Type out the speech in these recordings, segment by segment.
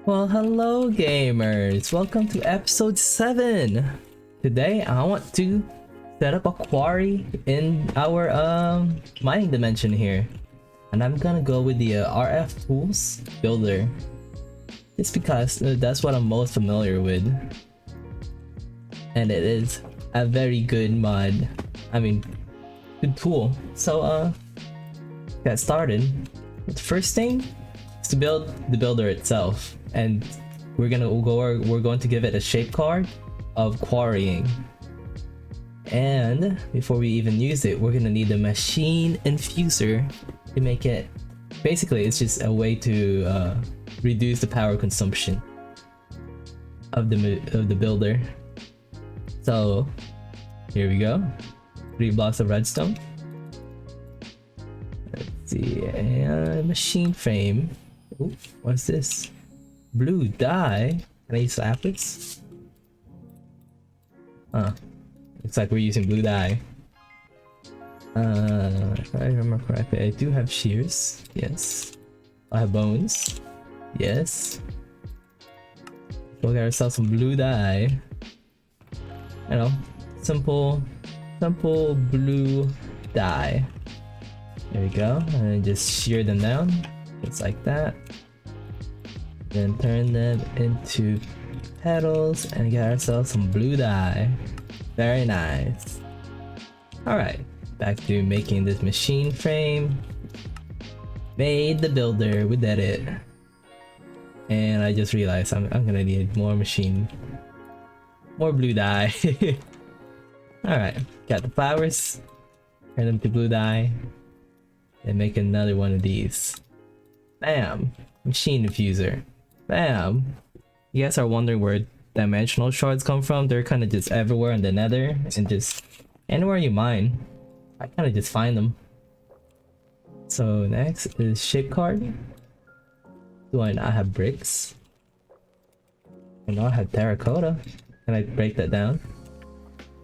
Well, hello gamers! Welcome to episode 7! Today I want to set up a quarry in our mining dimension here. And I'm gonna go with the RF Tools Builder. Just because that's what I'm most familiar with. And it is a very good mod. I mean, good tool. So get started. The first thing is to build the builder itself. And we're going to give it a shape card of quarrying. And before we even use it, we're gonna need the machine infuser to make it. Basically, it's just a way to reduce the power consumption of the builder. So here we go. 3 blocks of redstone. Let's see, and machine frame. Ooh, what's this? Blue dye. Can I use lapids? Huh. Looks like we're using blue dye. If I remember correctly, I do have shears. Yes. I have bones. Yes. We'll get ourselves some blue dye. You know, simple blue dye. There we go. And then just shear them down. Just like that. Then turn them into petals and get ourselves some blue dye. Very nice. Alright, back to making this machine frame. Made the builder, we did it. And I just realized I'm gonna need more blue dye. Alright, got the flowers. Turn them to blue dye. And make another one of these. Bam! Machine infuser. Bam! You guys are wondering where dimensional shards come from? They're kind of just everywhere in the nether and just anywhere you mine. I kind of just find them. So next is shape card. Do I not have bricks? I know I have terracotta. Can I break that down?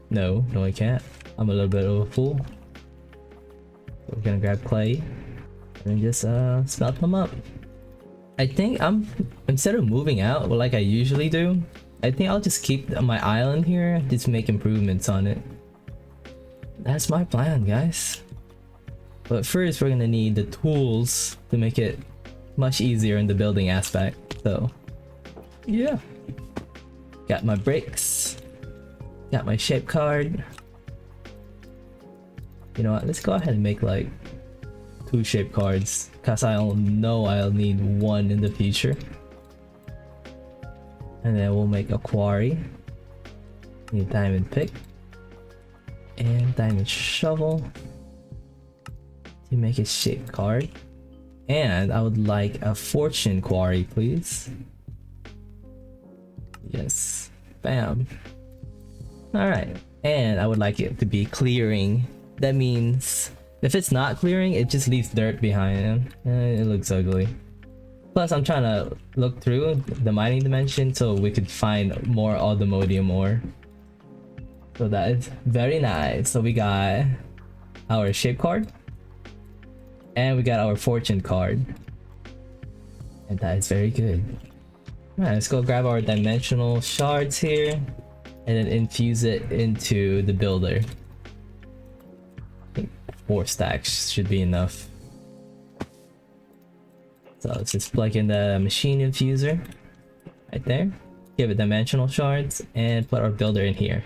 No, I can't. I'm a little bit of a fool. So we're gonna grab clay and just smelt them up. I think instead of moving out like I usually do, I think I'll just keep my island here, just make improvements on it. That's my plan, guys. But first we're gonna need the tools to make it much easier in the building aspect. So yeah. Got my bricks. Got my shape card. You know what, let's go ahead and make like 2 shape cards, cause I know I'll need 1 in the future. And then we'll make a quarry. Need diamond pick and diamond shovel to make a shape card. And I would like a fortune quarry, please. Yes, bam. Alright, and I would like it to be clearing. That means if it's not clearing, it just leaves dirt behind and it looks ugly. Plus, I'm trying to look through the mining dimension so we could find more Aldemodium ore. So that is very nice. So we got our shape card and we got our fortune card. And that is very good. Alright, let's go grab our dimensional shards here and then infuse it into the builder. 4 stacks should be enough. So let's just plug in the machine infuser right there. Give it dimensional shards and put our builder in here.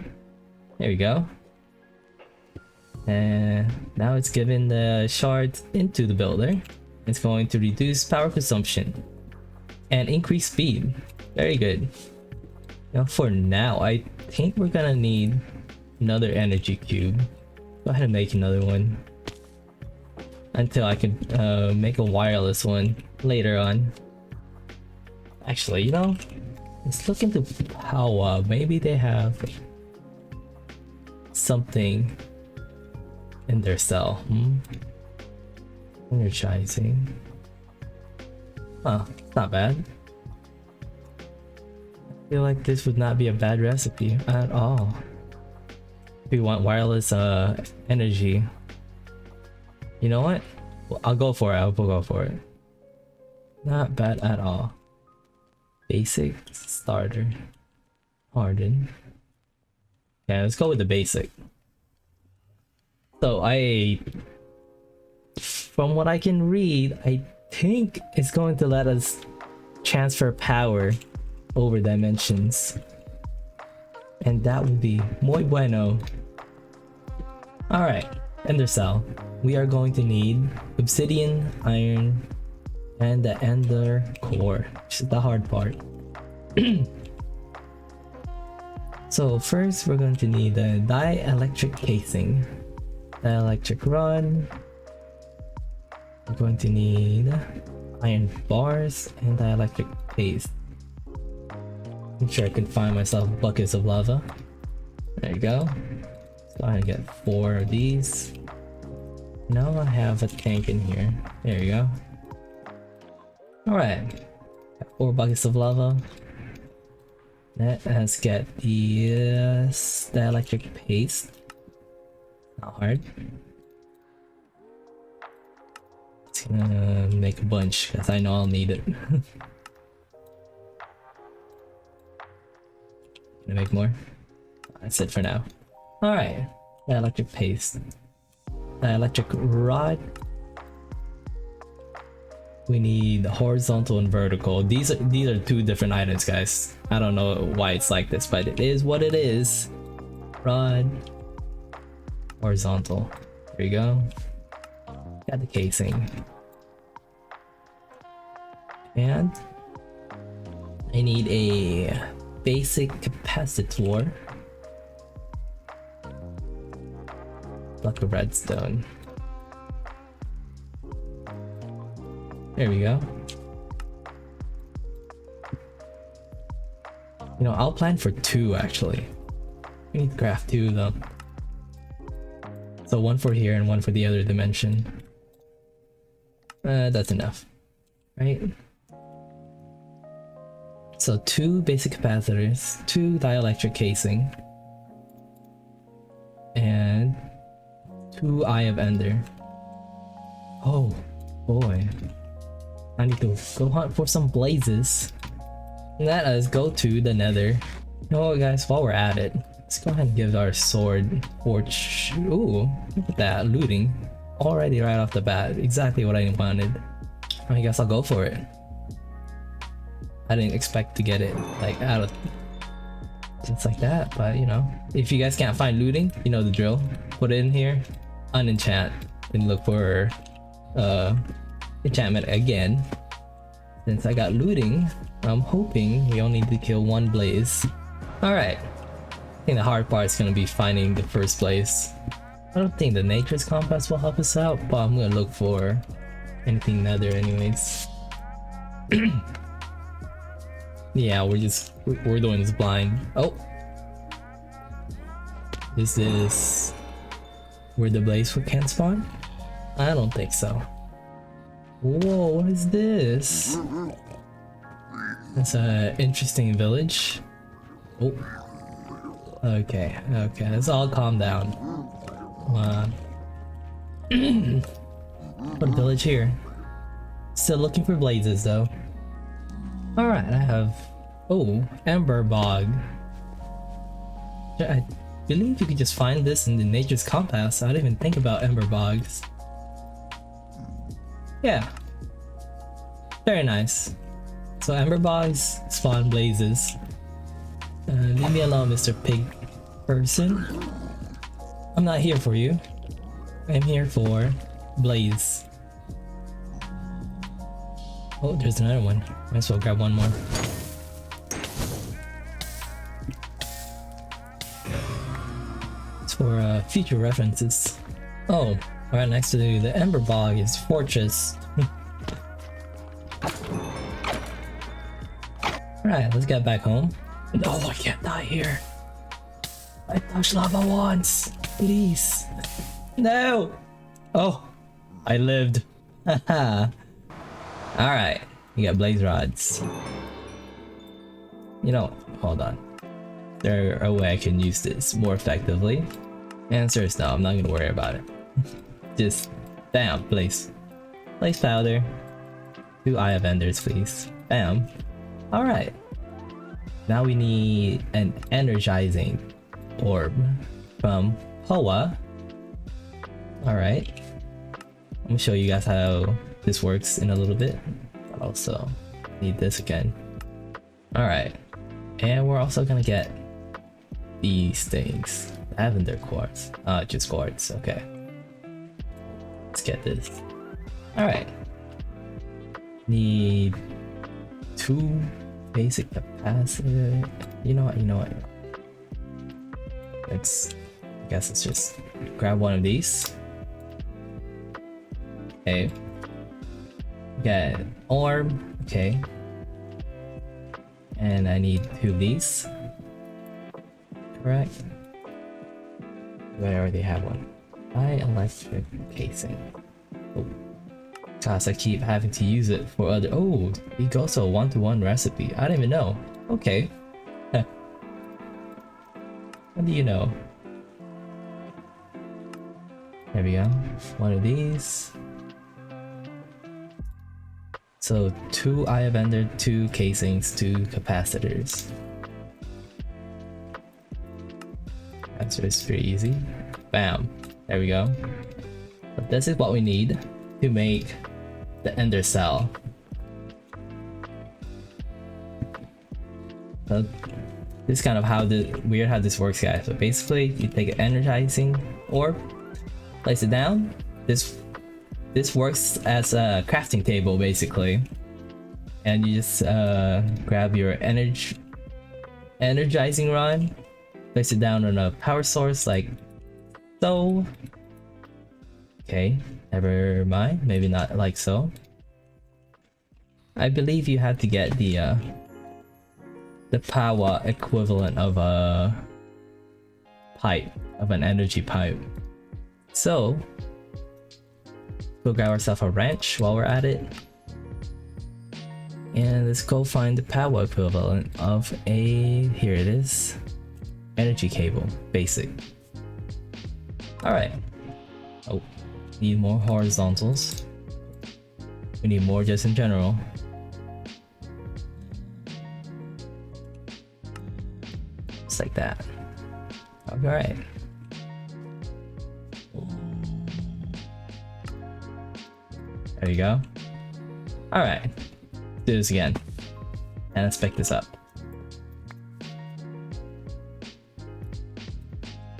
There we go. And now it's giving the shards into the builder. It's going to reduce power consumption and increase speed. Very good. Now for now, I think we're gonna need another energy cube. Go ahead and make another one. Until I can make a wireless one later on. Actually, you know, let's look into Powah. Maybe they have something in their cell. Energizing. Huh, it's not bad. I feel like this would not be a bad recipe at all. If you want wireless energy. You know what? Well, I'll go for it. I'll go for it. Not bad at all. Basic, starter, harden. Yeah, let's go with the basic. So from what I can read, I think it's going to let us transfer power over dimensions. And that would be muy bueno. Alright, ender cell. We are going to need obsidian, iron, and the ender core, which is the hard part. So first we're going to need a dielectric casing, dielectric rod. We're going to need iron bars and dielectric paste. I'm sure I can find myself buckets of lava. There you go. Let's go ahead and get 4 of these. Now I have a tank in here. There you go. Alright. Got 4 buckets of lava. Let's get the dielectric paste. Not hard. It's gonna make a bunch because I know I'll need it. Gonna make more. That's it for now. Alright. Dielectric paste. Dielectric rod. We need horizontal and vertical. These are 2 different items, guys. I don't know why it's like this, but it is what it is. Rod. Horizontal. There you go. Got the casing. And I need a basic capacitor. Block of redstone. There we go. You know, I'll plan for 2 actually. We need to craft 2 though. So 1 for here and 1 for the other dimension. That's enough, right? So 2 basic capacitors, 2 dielectric casing, and 2 Eye of Ender. Oh boy. I need to go hunt for some blazes. Let us go to the nether. You know what, guys, while we're at it, let's go ahead and give our sword torch. Ooh, look at that, looting. Already right off the bat, exactly what I wanted. I guess I'll go for it. I didn't expect to get it like out of just like that, but you know, if you guys can't find looting, you know the drill. Put it in here, unenchant, and look for enchantment again. Since I got looting, I'm hoping we only need to kill 1 blaze. Alright, I think the hard part is gonna be finding the first blaze. I don't think the nature's compass will help us out, but I'm gonna look for anything nether anyways. Yeah, we're doing this blind. Oh, this is where the blaze can spawn? I don't think so. Whoa, what is this? That's an interesting village. Oh, okay, let's all calm down. What a village here. Still looking for blazes though. Alright, I have... Oh, Ember Bog. I believe you could just find this in the Nature's Compass. I didn't even think about Ember Bogs. Yeah. Very nice. So Ember Bogs spawn blazes. Leave me alone, Mr. Pig Person. I'm not here for you. I'm here for blaze. Oh, there's another one. Might as well grab 1 more. It's for future references. Oh, right next to the Ember Bog is Fortress. Alright, let's get back home. No, I can't die here. I touched lava once. Please. No! Oh, I lived. Haha. Alright, we got blaze rods. You know, hold on. There a way I can use this more effectively? Answer is no, I'm not gonna worry about it. Just, bam, blaze. Blaze powder. 2 Eye of Enders, please. Bam. Alright. Now we need an energizing orb from Powah. Alright. I'm gonna show you guys how this works in a little bit. But also need this again. Alright. And we're also gonna get these things. Lavender quartz. Just quartz. Okay. Let's get this. Alright. Need 2 basic capacitor. You know what? I guess let's just grab one of these. Okay. Get an orb. Okay. And I need 2 of these. Correct? I already have one. Buy electric casing. Oh. Gosh, I keep having to use it for other. Oh, it goes to a 1-to-1 recipe. I didn't even know. Okay. How do you know? There we go. One of these. So 2 eye of ender, 2 casings, 2 capacitors. That's just pretty easy. Bam. There we go. But this is what we need to make the ender cell. So this is kind of weird how this works, guys. So basically, you take an energizing orb, place it down. This works as a crafting table basically, and you just grab your energizing rod, place it down on a power source like so. Okay, never mind, maybe not like so. I believe you have to get the Powah equivalent of a pipe, of an energy pipe. So we'll grab ourselves a wrench while we're at it, and let's go find the Powah equivalent of a, here it is, energy cable, basic. Alright. Oh, need more horizontals. We need more just in general. Just like that. Alright. There you go. Alright. Do this again. And let's pick this up.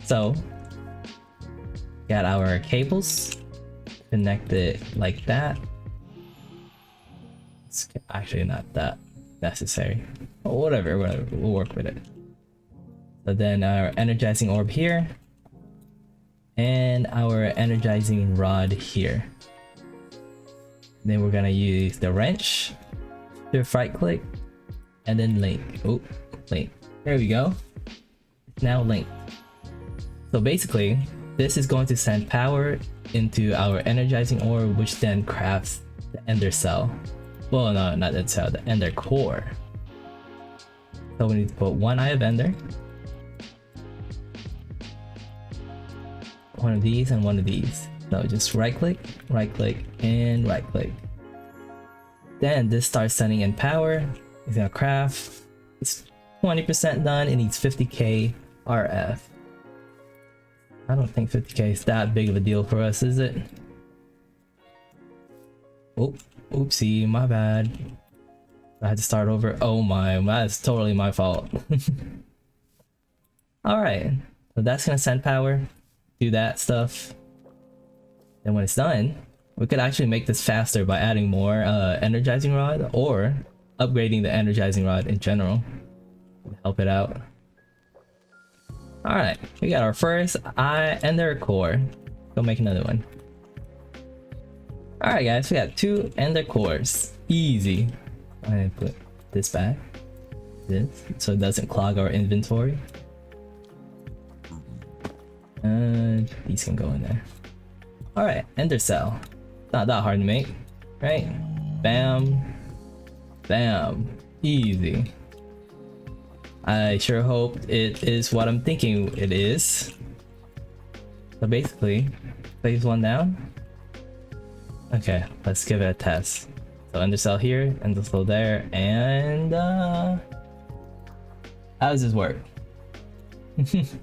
So, got our cables. Connect it like that. It's actually not that necessary. But whatever, we'll work with it. So then our energizing orb here. And our energizing rod here. Then we're gonna use the wrench to right click and then link. Oh, link. There we go. It's now linked. So basically, this is going to send power into our energizing orb, which then crafts the ender cell. Well, no, not the cell, the ender core. So we need to put 1 eye of ender, one of these, and one of these. So just right click, and right click. Then this starts sending in power. It's gonna craft. It's 20% done. It needs 50k RF. I don't think 50k is that big of a deal for us, is it? Oh, oopsie, my bad. I had to start over. Oh my, that's totally my fault. Alright, so that's gonna send power. Do that stuff. Then when it's done, we could actually make this faster by adding more energizing rod or upgrading the energizing rod in general. Help it out. Alright, we got our first eye ender core. Go make another one. Alright guys, we got 2 ender cores. Easy. I'm gonna put this back. This, so it doesn't clog our inventory. And these can go in there. Alright, ender cell. Not that hard to make, right? Bam. Bam. Easy. I sure hope it is what I'm thinking it is. So basically, place one down. Okay, let's give it a test. So ender cell here, ender cell there, and how does this work? Is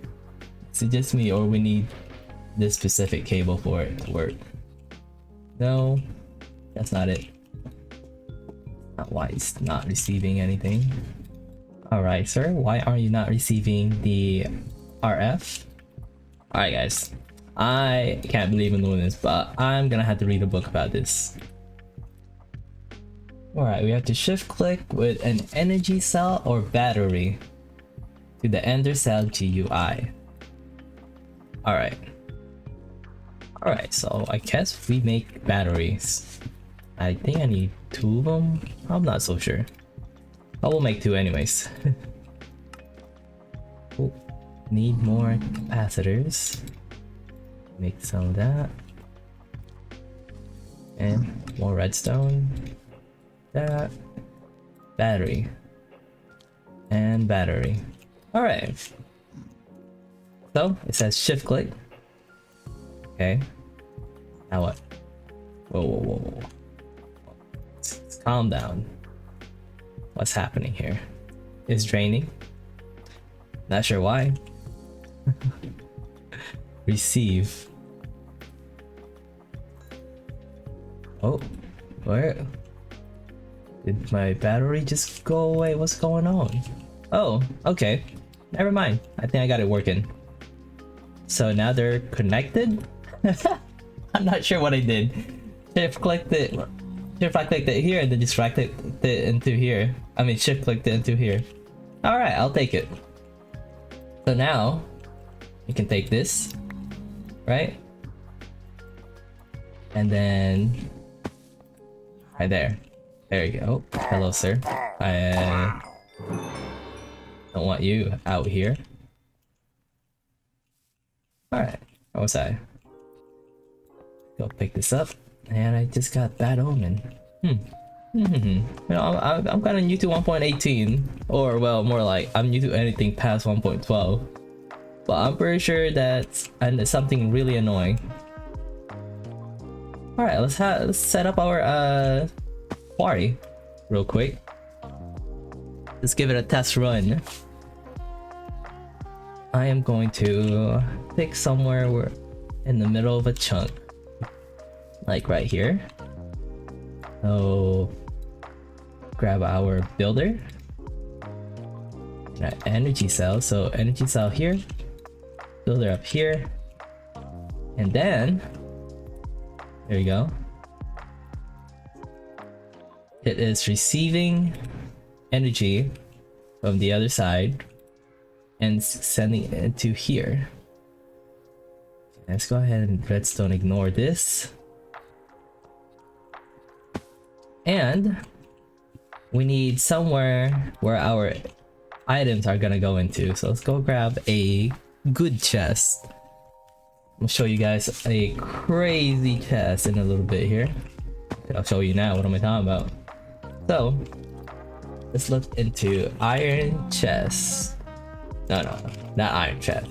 it just me, or we need this specific cable for it to work? No, that's not it. Not why it's not receiving anything. Alright, sir, why are you not receiving the RF? Alright guys, I can't believe I'm doing this, but I'm gonna have to read a book about this. Alright, we have to shift click with an energy cell or battery to the ender cell GUI. Alright. Alright, so I guess we make batteries. I think I need 2 of them. I'm not so sure. I will make 2 anyways. Oh, need more capacitors. Make some of that. And more redstone. That. Battery. And battery. Alright. So, it says shift click. Okay. Now what? Whoa, whoa, whoa, whoa. Let's calm down. What's happening here? It's draining. Not sure why. Receive. Oh, where? Did my battery just go away? What's going on? Oh, okay. Never mind. I think I got it working. So now they're connected? I'm not sure what I did. Shift clicked it. Shift clicked it here and then just right clicked it into here. I mean shift clicked it into here. Alright, I'll take it. So now you can take this, right? And then right there. There you go. Hello, sir. I don't want you out here. Alright, where was I? Go pick this up, and I just got Bad Omen. You know, I'm kind of new to 1.18, or well, more like I'm new to anything past 1.12. But I'm pretty sure that's something really annoying. Alright, let's set up our quarry real quick. Let's give it a test run. I am going to pick somewhere where in the middle of a chunk. Like right here. So grab our builder. And our energy cell. So energy cell here. Builder up here. And then there you go. It is receiving energy from the other side and sending it into here. Let's go ahead and redstone ignore this. And we need somewhere where our items are gonna go into. So let's go grab a good chest. I'm gonna show you guys a crazy chest in a little bit here. I'll show you now. What am I talking about? So let's look into iron chest. No, not iron chest.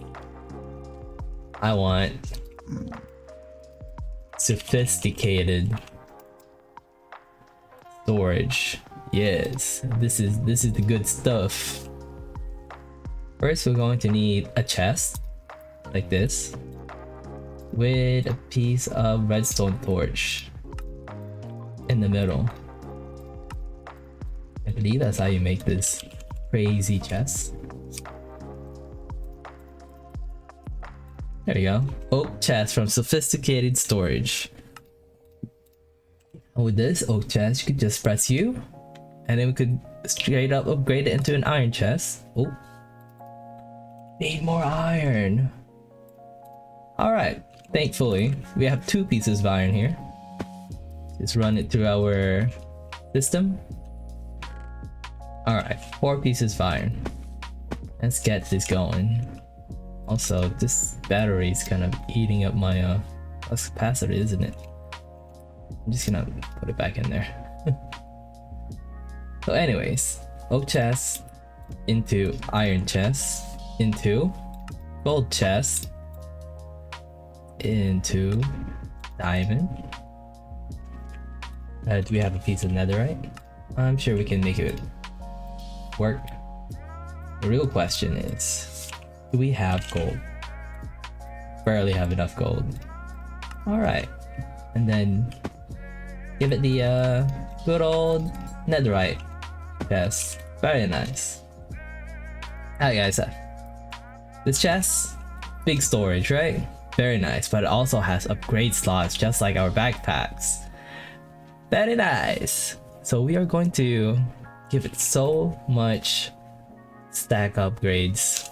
I want sophisticated storage. Yes, this is the good stuff. First, we're going to need a chest like this with a piece of redstone torch in the middle. I believe that's how you make this crazy chest. There you go. Oak chest from sophisticated storage. And with this oak chest, you could just press U, and then we could straight up upgrade it into an iron chest. Oh, need more iron. All right. Thankfully, we have 2 pieces of iron here. Just run it through our system. All right, 4 pieces of iron. Let's get this going. Also, this battery is kind of eating up my capacitor, isn't it? I'm just gonna put it back in there. So anyways, oak chest into iron chest into gold chest into diamond Do we have a piece of netherite? I'm sure we can make it work. The real question is, do we have gold? Barely have enough gold. Alright. And then give it the good old netherite chest. Very nice. Alright guys, this chest, big storage, right? Very nice, but it also has upgrade slots just like our backpacks. Very nice. So we are going to give it so much stack upgrades.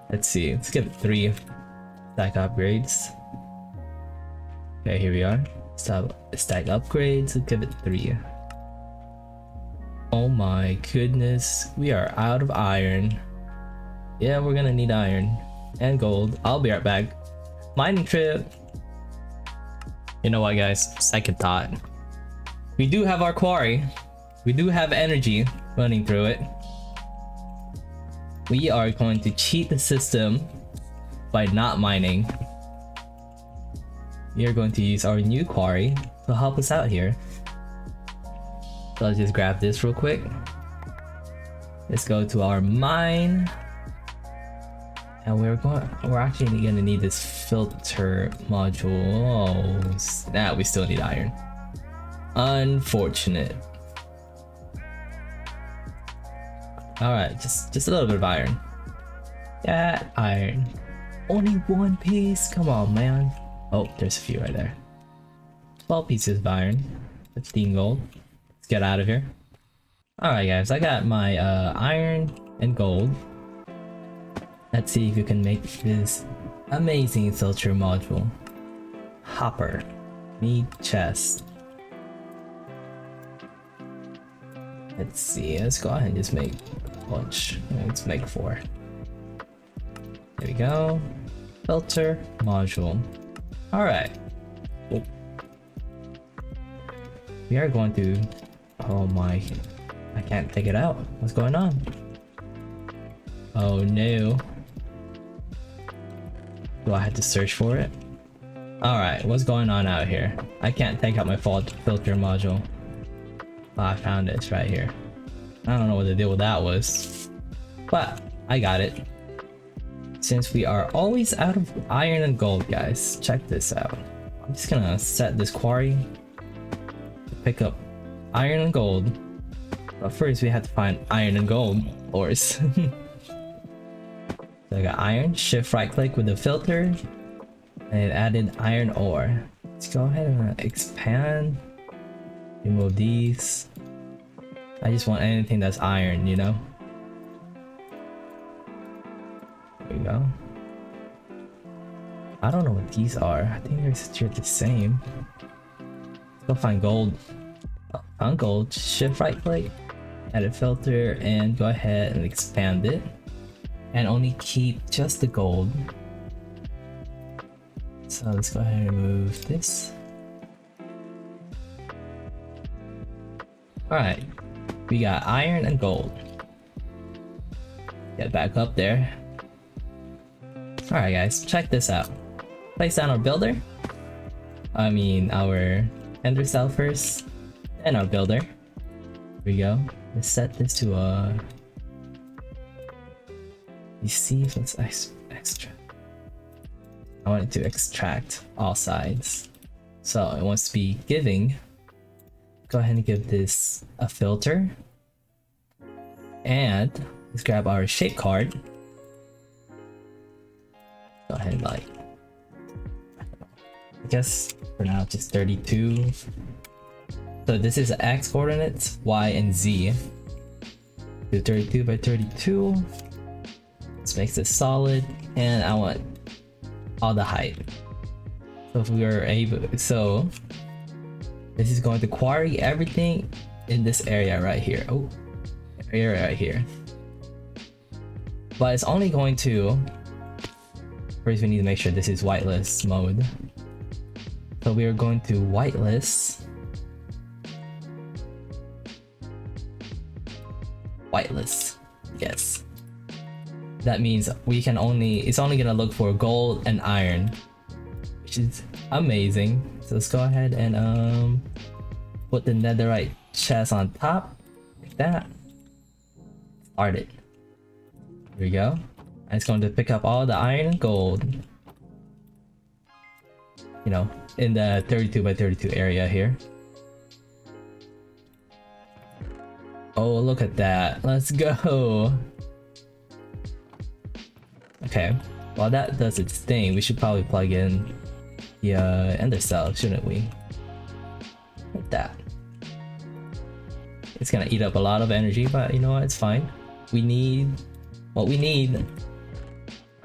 Let's see, let's give it 3 stack upgrades. Okay, here we are. So stack upgrades, let's give it 3. Oh my goodness, we are out of iron. Yeah, we're gonna need iron and gold. I'll be right back. Mining trip. You know what guys, second thought. We do have our quarry. We do have energy running through it. We are going to cheat the system by not mining. We are going to use our new quarry to help us out here. So let's just grab this real quick. Let's go to our mine. And we're actually gonna need this filter module. Oh snap, we still need iron. Unfortunate. Alright, just a little bit of iron. Yeah, iron. Only 1 piece? Come on, man. Oh, there's a few right there. 12 pieces of iron. 15 gold. Let's get out of here. Alright guys, I got my iron and gold. Let's see if you can make this amazing filter module. Hopper. Need chest. Let's see, let's go ahead and just make a bunch. Let's make 4. There we go. Filter module. Alright. Oh. We are going to... Oh my... I can't take it out. What's going on? Oh no. Do I have to search for it? Alright, what's going on out here? I can't take out my filter module. Oh, I found it, it's right here. I don't know what the deal with that was, but I got it. Since we are always out of iron and gold, guys, check this out. I'm just gonna set this quarry to pick up iron and gold. But first we have to find iron and gold, of course. So I got iron, shift right click with the filter, and it added iron ore. Let's go ahead and expand. Remove these. I just want anything that's iron, you know? There we go. I don't know what these are. I think they're the same. Let's go find gold. Oh, found gold. Shift right click, edit filter, and go ahead and expand it. And only keep just the gold. So let's go ahead and remove this. Alright, we got iron and gold. Get back up there. Alright guys, check this out. Place down our builder. I mean our ender cell first. And our builder. Here we go. Let's set this to a... You see if it's extra. I want it to extract all sides. So it wants to be giving. Go ahead and give this a filter. And let's grab our shape card. Go ahead and like, I guess for now just 32. So this is X coordinates, Y and Z. Do 32 by 32. This makes it solid, and I want all the height. So if we are able, so this is going to quarry everything in this area right here. Oh, area right here. But it's only going to, first we need to make sure this is whitelist mode. So we are going to whitelist. Whitelist, yes. That means we can it's only gonna look for gold and iron, which is amazing. So let's go ahead and put the Netherite chest on top, like that. Start it. Here we go. And it's going to pick up all the iron and gold. You know, in the 32 by 32 area here. Oh, look at that. Let's go. Okay. While that does its thing, we should probably plug in the ender cell, shouldn't we? Like that. It's gonna eat up a lot of energy, but you know what? It's fine. We need what we need.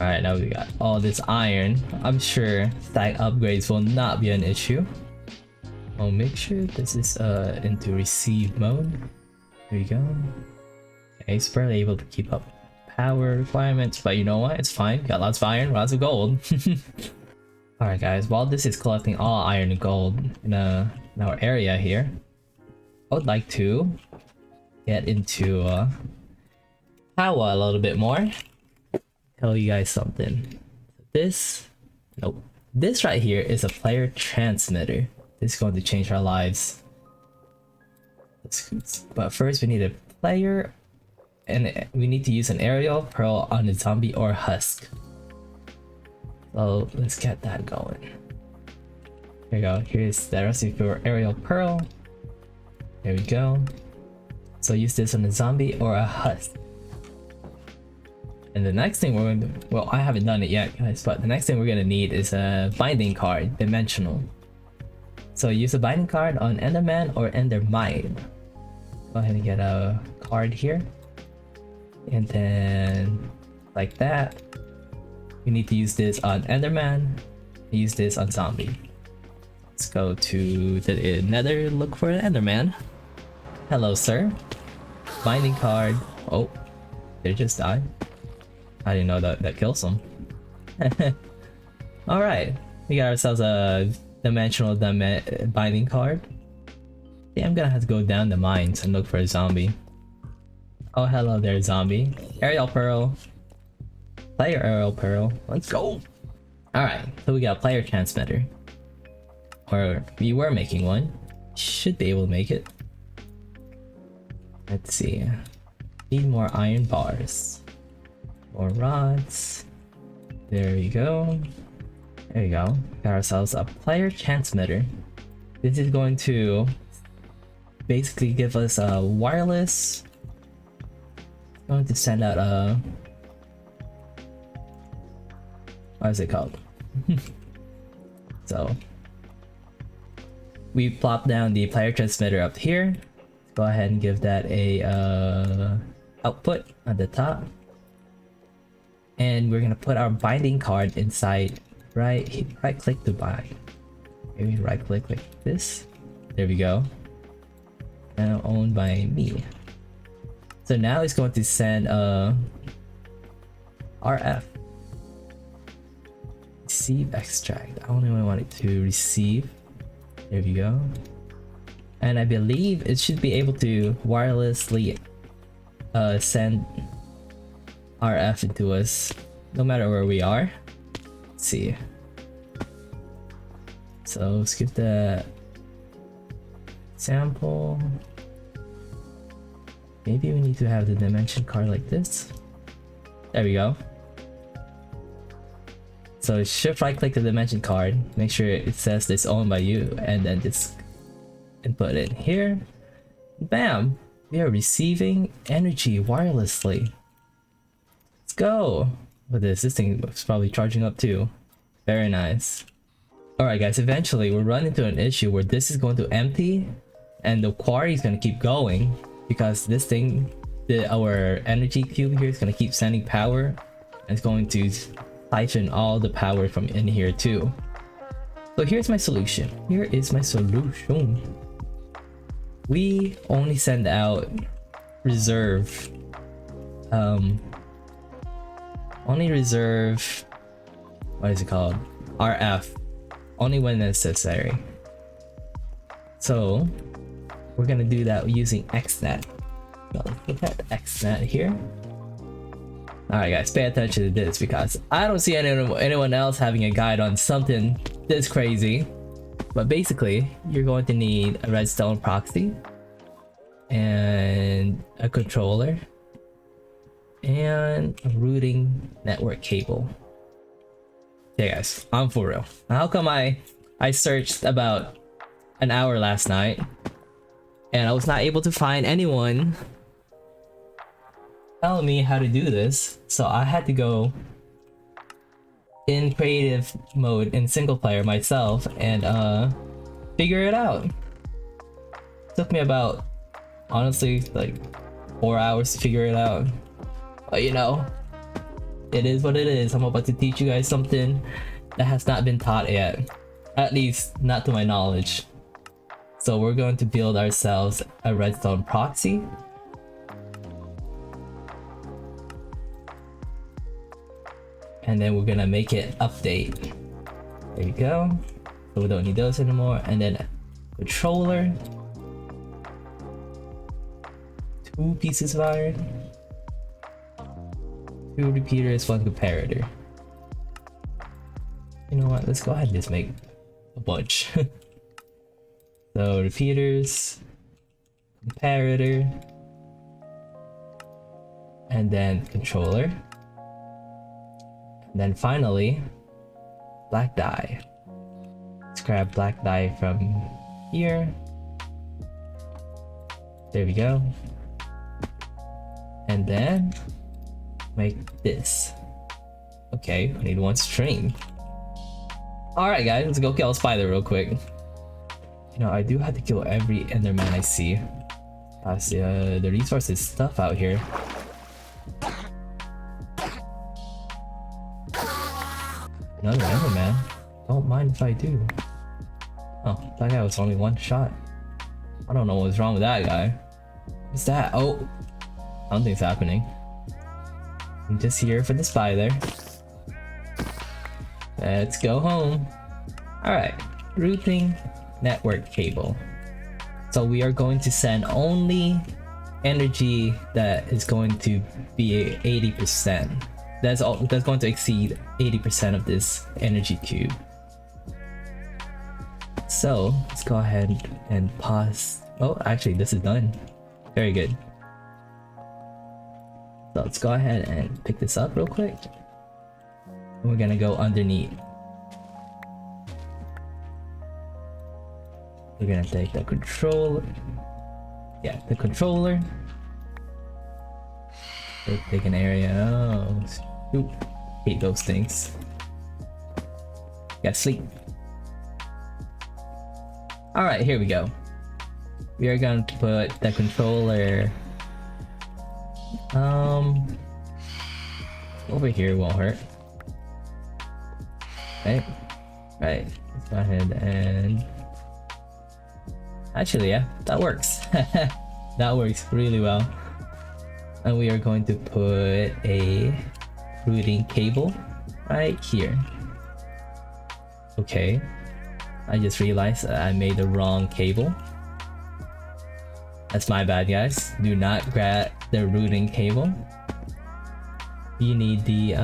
Alright, now we got all this iron. I'm sure stack upgrades will not be an issue. I'll make sure this is into receive mode. There you go. Okay, it's barely able to keep up power requirements, but you know what? It's fine. Got lots of iron, lots of gold. Alright guys, while this is collecting all iron and gold in our area here, I would like to get into Powah a little bit more. Tell you guys something. This right here is a player transmitter. This is going to change our lives. But first we need a player, and we need to use an aerial pearl on a zombie or husk. So let's get that going. Here we go. Here's the recipe for aerial pearl. There we go. So use this on a zombie or a husk. And the next thing we're going to, well, I haven't done it yet guys, but the next thing we're going to need is a binding card, dimensional. So use a binding card on Enderman or Endermine. Go ahead and get a card here. And then like that. You need to use this on Enderman. Use this on zombie. Let's go to the Nether, look for an Enderman. Hello sir. Binding card. Oh, they just died. I didn't know that kills them. Alright, we got ourselves a dimensional binding card. Yeah, I'm gonna have to go down the mines and look for a zombie. Oh, hello there, zombie. Aerial pearl. Player aerial pearl. Let's go. Alright, so we got a player transmitter. Or we were making one. Should be able to make it. Let's see. Need more iron bars. More rods. There we go. There we go. Got ourselves a player transmitter. This is going to basically give us a wireless. Going to send out a, what is it called? So we plop down the player transmitter up here. Go ahead and give that a output at the top. And we're gonna put our binding card inside. Right click to bind. Maybe right click like this. There we go. Now owned by me. So now it's going to send RF. Receive extract. I only want it to receive. There we go. And I believe it should be able to wirelessly send RF into us no matter where we are. Let's see. So skip the sample. Maybe we need to have the dimension card like this. There we go. So shift right click the dimension card, make sure it says it's owned by you, and then just input it here. Bam! We are receiving energy wirelessly. Let's go! But this thing is probably charging up too. Very nice. Alright guys, eventually we'll run into an issue where this is going to empty and the quarry is going to keep going because this thing, our energy cube here is going to keep sending power and it's going to siphon all the power from in here too. So here's my solution. Here is my solution. We only send out reserve only reserve, what is it called, RF, only when necessary. So we're gonna do that using Xnet. So look at Xnet here. Alright guys, pay attention to this because I don't see anyone else having a guide on something this crazy. But basically, you're going to need a redstone proxy and a controller and a routing network cable. Okay guys, I'm for real. How come I searched about an hour last night and I was not able to find anyone telling me how to do this? So I had to go in creative mode in single player myself and figure it out. Took me about, honestly, like 4 hours to figure it out. But you know, it is what it is. I'm about to teach you guys something that has not been taught yet. At least, not to my knowledge. So we're going to build ourselves a redstone proxy. And then we're gonna make it update. There you go. So we don't need those anymore. And then a controller. 2 pieces of iron. 2 repeaters, 1 comparator. You know what? Let's go ahead and just make a bunch. So repeaters, comparator, and then controller. And then finally, black dye. Let's grab black dye from here. There we go. And then make this. Okay, I need 1 string. Alright guys, let's go kill a spider real quick. You know, I do have to kill every enderman I see. The resources stuff out here. Another enderman? Don't mind if I do. Oh, that guy was only 1 shot. I don't know what's wrong with that guy. What's that? Oh, something's happening. I'm just here for the spider. Let's go home. Alright, routing network cable. So we are going to send only energy that is going to be 80%. That's going to exceed 80% of this energy cube. So let's go ahead and pause. Oh, actually this is done. Very good. So let's go ahead and pick this up real quick. And we're gonna go underneath. We're gonna take the controller. Yeah, the controller. We'll take an area. Oh, shoot. Hate those things. Gotta sleep. Alright, here we go. We are going to put the controller over here, won't hurt. Right? Right. Let's go ahead and actually, yeah, that works. That works really well. And we are going to put a routing cable right here. Okay. I just realized I made the wrong cable. That's my bad, guys. Do not grab the routing cable. You need the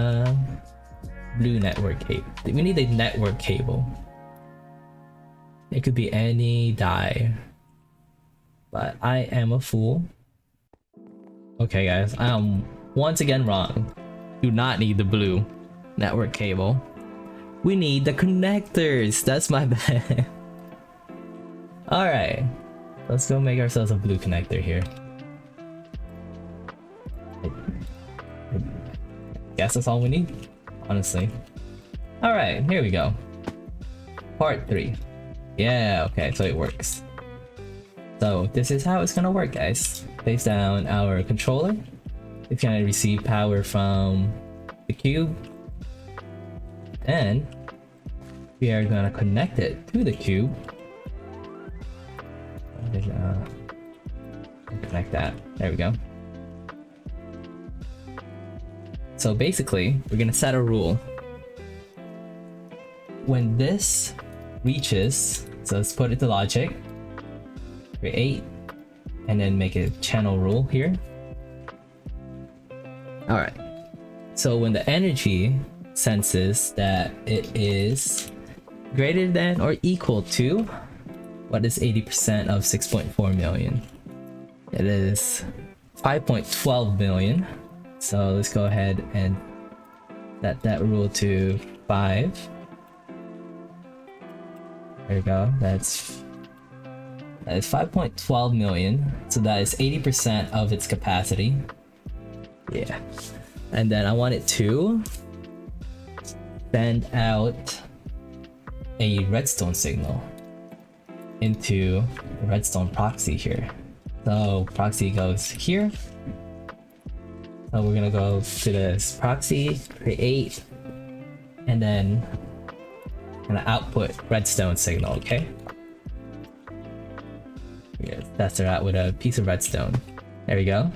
blue network cable. We need a network cable. It could be any dye. But I am a fool. Okay guys, I am once again wrong. Do not need the blue network cable. We need the connectors. That's my bad. Alright. Let's go make ourselves a blue connector here. I guess that's all we need, honestly. Alright, here we go. Part 3. Yeah, okay, so it works. So this is how it's gonna work, guys. Place down our controller. It's gonna receive power from the cube. Then we are gonna connect it to the cube. Connect that. There we go. So basically, we're gonna set a rule. When this reaches, so let's put it to logic. Create, and then make a channel rule here. Alright. So when the energy senses that it is greater than or equal to what is 80% of 6.4 million? It is 5.12 million. So let's go ahead and set that rule to 5. There we go. That is 5.12 million. So that is 80% of its capacity. Yeah. And then I want it to send out a redstone signal into the redstone proxy here. So proxy goes here. So we're gonna go to this proxy, create, and then gonna output redstone signal, okay? Yeah, test it out with a piece of redstone. There we go.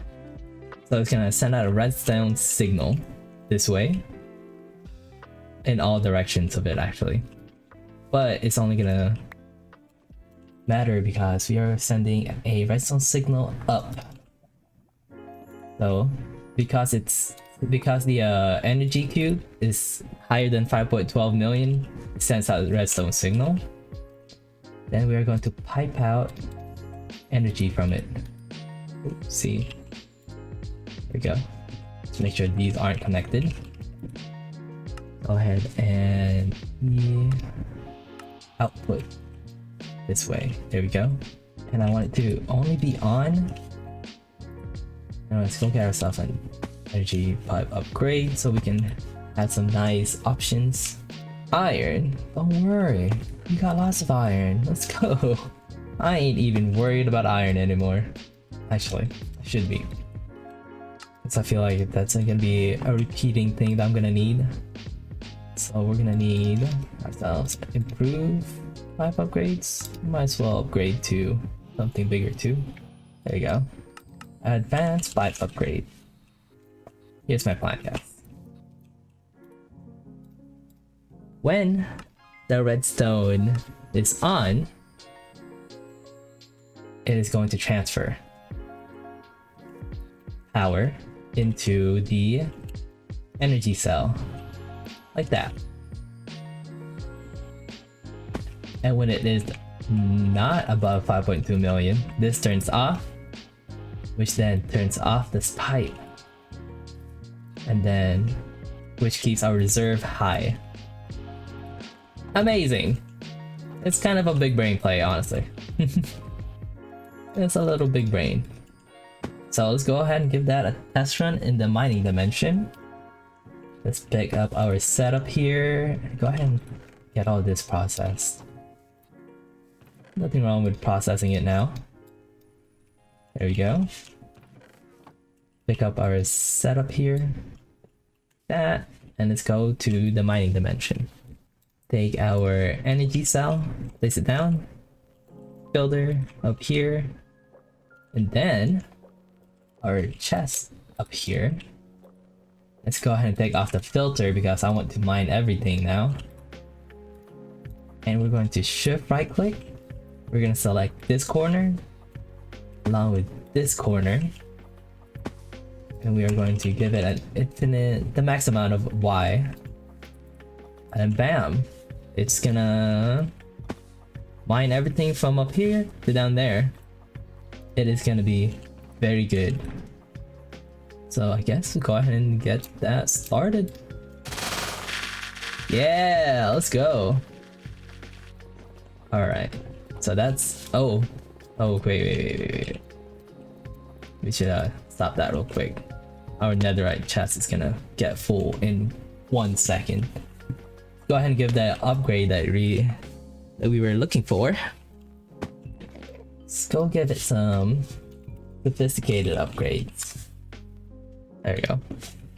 So it's gonna send out a redstone signal this way. In all directions of it actually. But it's only gonna matter because we are sending a redstone signal up. So because the energy cube is higher than 5.12 million, it sends out a redstone signal. Then we are going to pipe out energy from it. Oops, see. There we go. Let's make sure these aren't connected. Go ahead and output this way. There we go. And I want it to only be on. Now let's go get ourselves an energy pipe upgrade so we can have some nice options. Iron, don't worry. You got lots of iron. Let's go. I ain't even worried about iron anymore. Actually, I should be. Because I feel like that's gonna be a repeating thing that I'm gonna need. So we're gonna need ourselves improve pipe upgrades. Might as well upgrade to something bigger too. There you go. Advanced pipe upgrade. Here's my plan, guys. When the redstone is on, it is going to transfer power into the energy cell. Like that. And when it is not above 5.2 million, this turns off, which then turns off this pipe. And then, which keeps our reserve high. Amazing! It's kind of a big brain play, honestly. It's a little big brain. So let's go ahead and give that a test run in the mining dimension. Let's pick up our setup here. Go ahead and get all this processed. Nothing wrong with processing it now. There we go. Pick up our setup here. That, and let's go to the mining dimension. Take our energy cell, place it down. Filter up here. And then our chest up here. Let's go ahead and take off the filter because I want to mine everything now. And we're going to shift right click. We're going to select this corner along with this corner. And we are going to give it an infinite, the max amount of Y. And bam, it's gonna mine everything from up here to down there. It is gonna be very good. So I guess we'll go ahead and get that started. Yeah, let's go. Alright, so that's, wait. We should stop that real quick. Our netherite chest is gonna get full in 1 second. Go ahead and give that upgrade that we were looking for. Let's go give it some sophisticated upgrades. There we go.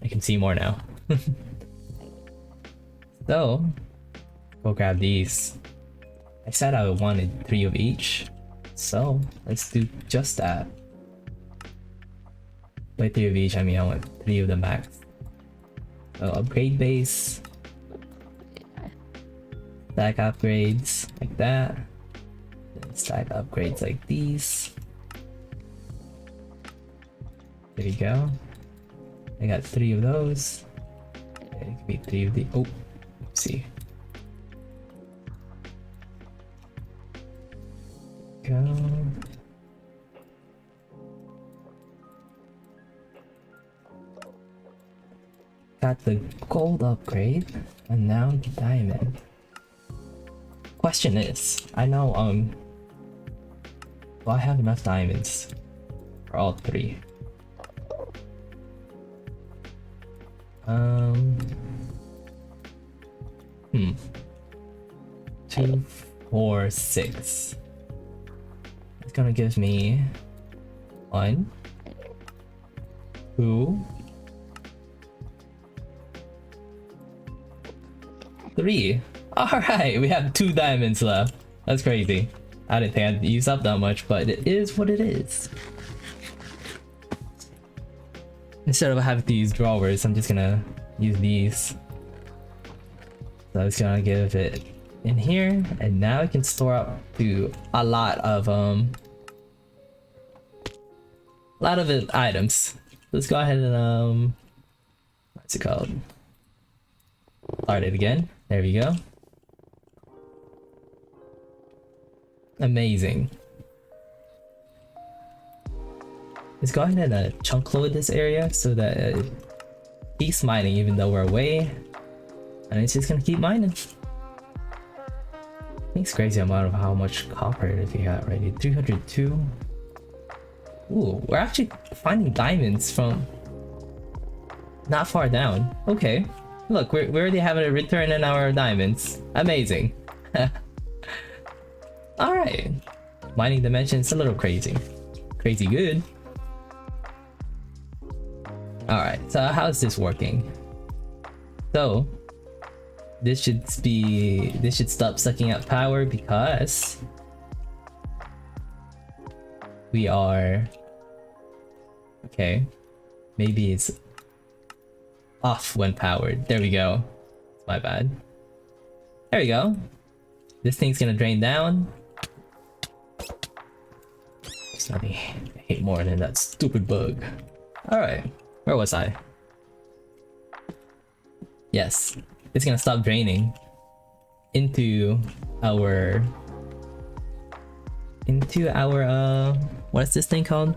I can see more now. So, go grab these. I said I wanted 3 of each, so let's do just that. By 3 of each, I mean I want 3 of the max. So upgrade base. Stack upgrades like that. Then stack upgrades like these. There you go. I got 3 of those. It could be 3 of the. Oh, oopsie. go. Got the gold upgrade, and now the diamond. Question is, I know, do I have enough diamonds for all three? 2, 4, 6. It's gonna give me 1, 2, 3. Alright, we have 2 diamonds left. That's crazy. I didn't think I'd use up that much, but it is what it is. Instead of having to use drawers, I'm just gonna use these. So it's gonna give it in here, and now it can store up to a lot of items. Let's go ahead and what's it called? Start it again. There we go. Amazing. Let's go ahead and chunk load this area so that it keeps mining even though we're away, and it's just gonna keep mining. I think it's crazy amount of how much copper we got already. 302. Ooh, we're actually finding diamonds from not far down. Okay, look, we already have a return in our diamonds. Amazing. All right, mining dimensions a little crazy. Crazy good. All right, so how's this working? So this should stop sucking out power because we are okay. Maybe it's off when powered. There we go. My bad. There we go. This thing's gonna drain down. There's nothing I hate more than that stupid bug. All right. Where was I? Yes, it's gonna stop draining into our what is this thing called?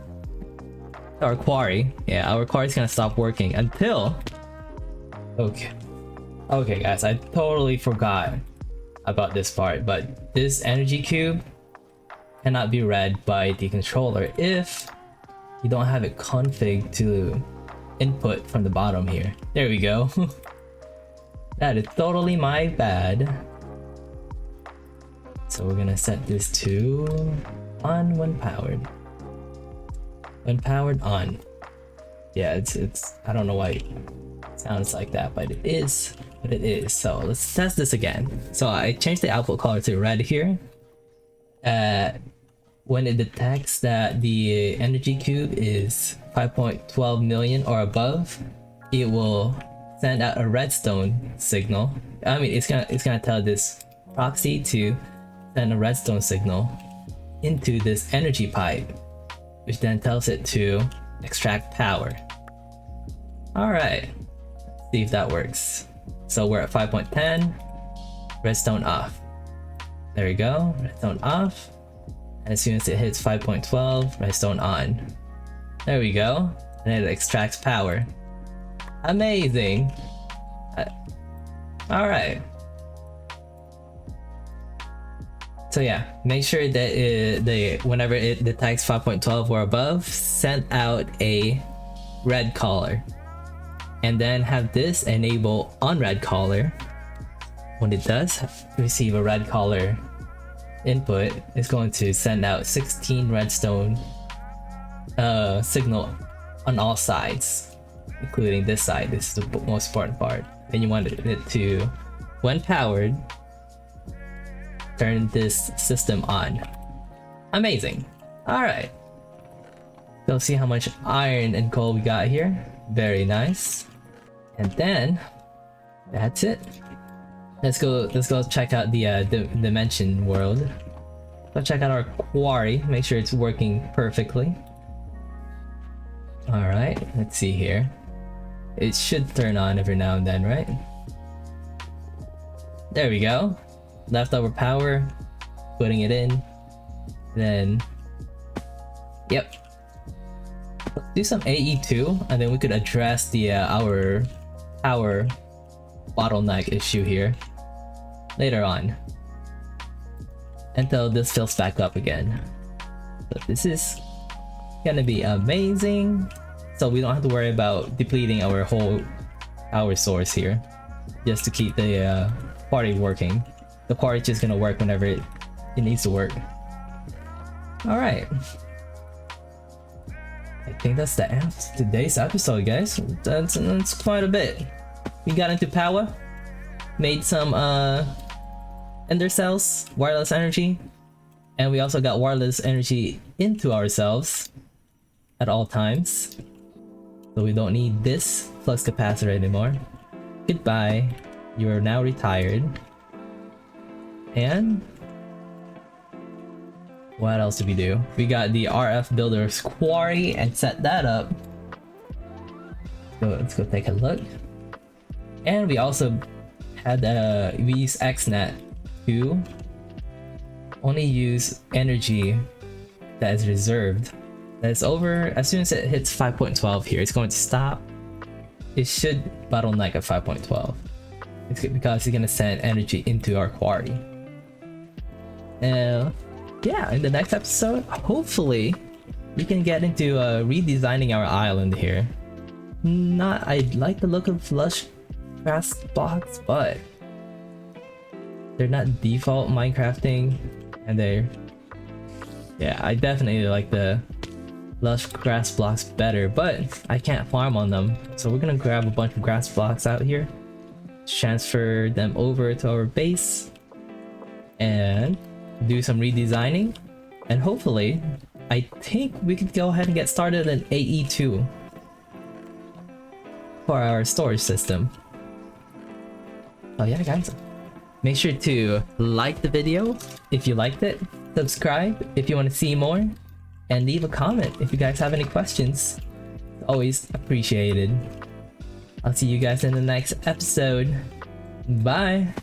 Our quarry. Yeah, our quarry's gonna stop working until okay guys, I totally forgot about this part, but this energy cube cannot be read by the controller if you don't have it configured to input from the bottom here. There we go. That is totally my bad. So we're gonna set this to on when powered. When powered, on. Yeah, it's I don't know why it sounds like that, but it is what it is. So let's test this again. So I changed the output color to red here. When it detects that the energy cube is 5.12 million or above, it will send out a redstone signal. I mean, it's gonna tell this proxy to send a redstone signal into this energy pipe, which then tells it to extract power. All right, let's see if that works. So we're at 5.10, redstone off. There we go, redstone off. And as soon as it hits 5.12, redstone on. There we go. And it extracts power. Amazing. All right. So yeah, make sure that whenever it detects 5.12 or above, send out a red color. And then have this enable on red color. When it does receive a red color input, it's going to send out 16 redstone signal on all sides, including this side. This is the most important part. Then you want it to, when powered, turn this system on. Amazing. All right, so see how much iron and coal we got here. Very nice. And then that's it. Let's go check out the dimension world. Let's check out our quarry, make sure it's working perfectly. All right, let's see here. It should turn on every now and then, right? There we go. Leftover power, putting it in. Then, yep. Let's do some AE2, and then we could address the our power bottleneck issue here later on, until this fills back up again. So this is gonna be amazing. So we don't have to worry about depleting our whole power source here, just to keep the quarry working. The quarry is just gonna work whenever it needs to work. Alright. I think that's the end of today's episode, guys. That's quite a bit. We got into Powah, made some ender cells, wireless energy, and we also got wireless energy into ourselves at all times. So we don't need this flux capacitor anymore. Goodbye. You are now retired. And what else did we do? We got the RF Builder's Quarry and set that up. So let's go take a look. And we also had we use Xnet to only use energy that is reserved. That's over as soon as it hits 5.12 here. It's going to stop. It should bottleneck at 5.12. It's good because it's gonna send energy into our quarry. Yeah, in the next episode, hopefully we can get into redesigning our island here. I like the look of lush grass blocks, but they're not default Minecrafting, and yeah, I definitely like the lush grass blocks better, but I can't farm on them, so we're gonna grab a bunch of grass blocks out here, transfer them over to our base, and do some redesigning, and hopefully I think we could go ahead and get started in AE2 for our storage system. Oh yeah, guys, make sure to like the video if you liked it, subscribe if you want to see more, and leave a comment if you guys have any questions. It's always appreciated. I'll see you guys in the next episode. Bye!